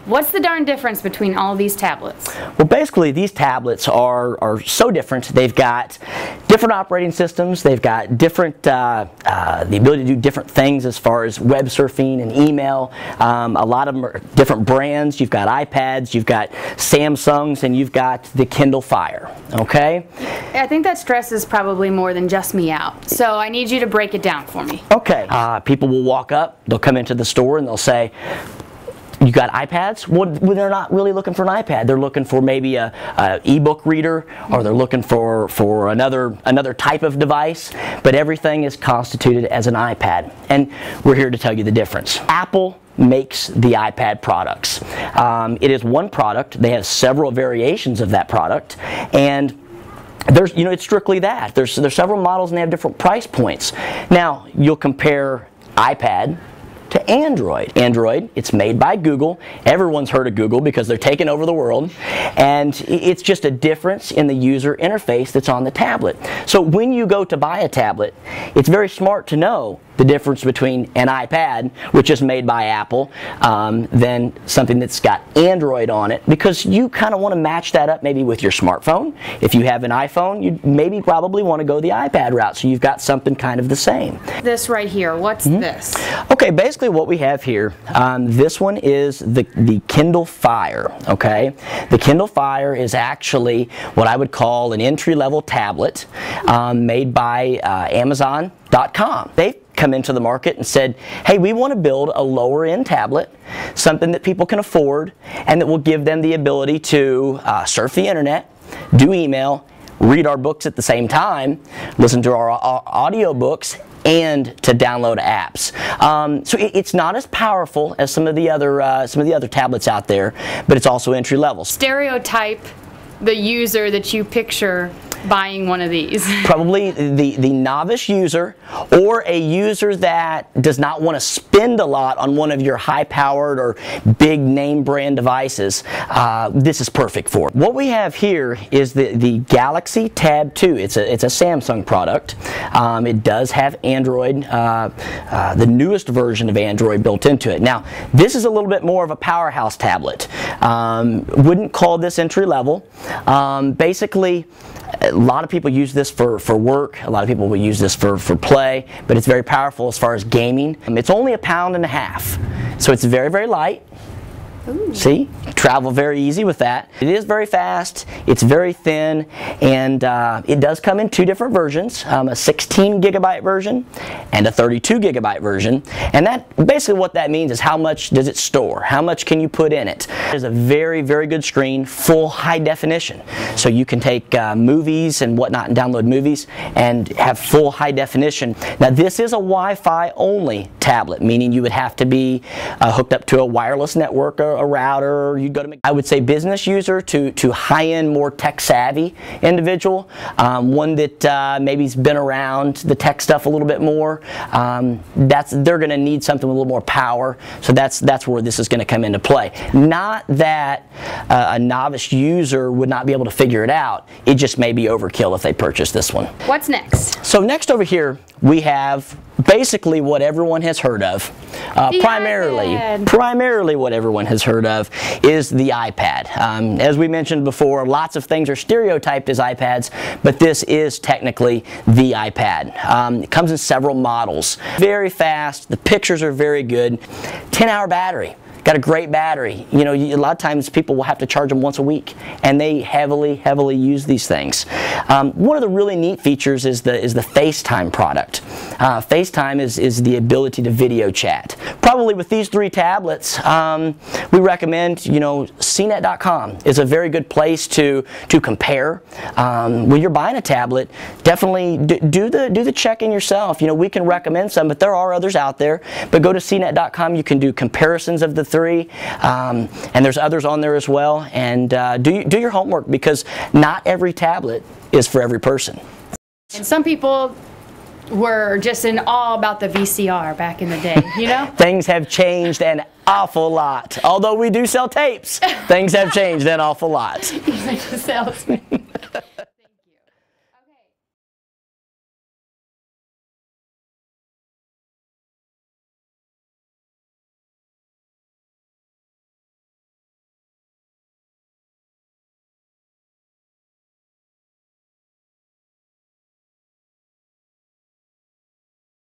What's the darn difference between all these tablets? Well, basically these tablets are so different. They've got different operating systems. They've got different the ability to do different things as far as web surfing and email. A lot of them are different brands. You've got iPads, you've got Samsungs, and you've got the Kindle Fire. Okay? I think that stresses probably more than just me out. So I need you to break it down for me. Okay. People will walk up, they'll come into the store and they'll say, "You got iPads?" Well, they're not really looking for an iPad. They're looking for maybe a ebook reader, or they're looking for another type of device. But everything is constituted as an iPad, and we're here to tell you the difference. Apple makes the iPad products. It is one product. They have several variations of that product, and there's, it's strictly that. There's several models and they have different price points. Now you'll compare iPad to Android. Android, it's made by Google. Everyone's heard of Google because they're taking over the world, and it's just a difference in the user interface that's on the tablet. So when you go to buy a tablet, it's very smart to know the difference between an iPad, which is made by Apple, than something that's got Android on it, because you kind of want to match that up maybe with your smartphone. If you have an iPhone, you maybe probably want to go the iPad route, so you've got something kind of the same. This right here, what's this? Okay, basically what we have here, this one is the Kindle Fire, okay? The Kindle Fire is actually what I would call an entry-level tablet made by Amazon.com. They've come into the market and said, hey, we want to build a lower-end tablet, something that people can afford, and that will give them the ability to surf the internet, do email, read our books at the same time, listen to our audio books, and to download apps. So it's not as powerful as some of the other tablets out there, but it's also entry level. Stereotype the user that you picture buying one of these. Probably the novice user, or a user that does not want to spend a lot on one of your high-powered or big name brand devices. This is perfect for. What we have here is the Galaxy Tab 2. It's a Samsung product. It does have Android, the newest version of Android built into it. Now, this is a little bit more of a powerhouse tablet. Wouldn't call this entry level. Basically, a lot of people use this for work, a lot of people will use this for play, but it's very powerful as far as gaming. It's only 1.5 pounds, so it's very, very light. Ooh. See? Travel very easy with that. It is very fast, it's very thin, and it does come in two different versions, a 16 gigabyte version and a 32 gigabyte version. And that basically what that means is how much does it store? How much can you put in it? It's a very, very good screen, full high definition. So you can take movies and whatnot and download movies and have full high definition. Now this is a Wi-Fi only tablet, meaning you would have to be hooked up to a wireless network, a router. You'd go to, I would say, business user to high-end, more tech-savvy individual, one that maybe's been around the tech stuff a little bit more. They're going to need something with a little more power, so that's where this is going to come into play. Not that a novice user would not be able to figure it out. It just may be overkill if they purchase this one. What's next? So next over here we have basically what everyone has heard of. Primarily what everyone has heard of is the iPad. As we mentioned before, lots of things are stereotyped as iPads, but this is technically the iPad. It comes in several models. Very fast, the pictures are very good, 10-hour battery. Got a great battery. You know, a lot of times people will have to charge them once a week, and they heavily use these things. One of the really neat features is the FaceTime product. FaceTime is the ability to video chat. Probably with these three tablets, we recommend, CNET.com is a very good place to compare. When you're buying a tablet, definitely do the checking yourself. We can recommend some, but there are others out there. But go to CNET.com. You can do comparisons of the three, and there's others on there as well. And do your homework, because not every tablet is for every person. And some people were just in awe about the VCR back in the day, Things have changed an awful lot. Although we do sell tapes, things have changed an awful lot. He's like a salesman.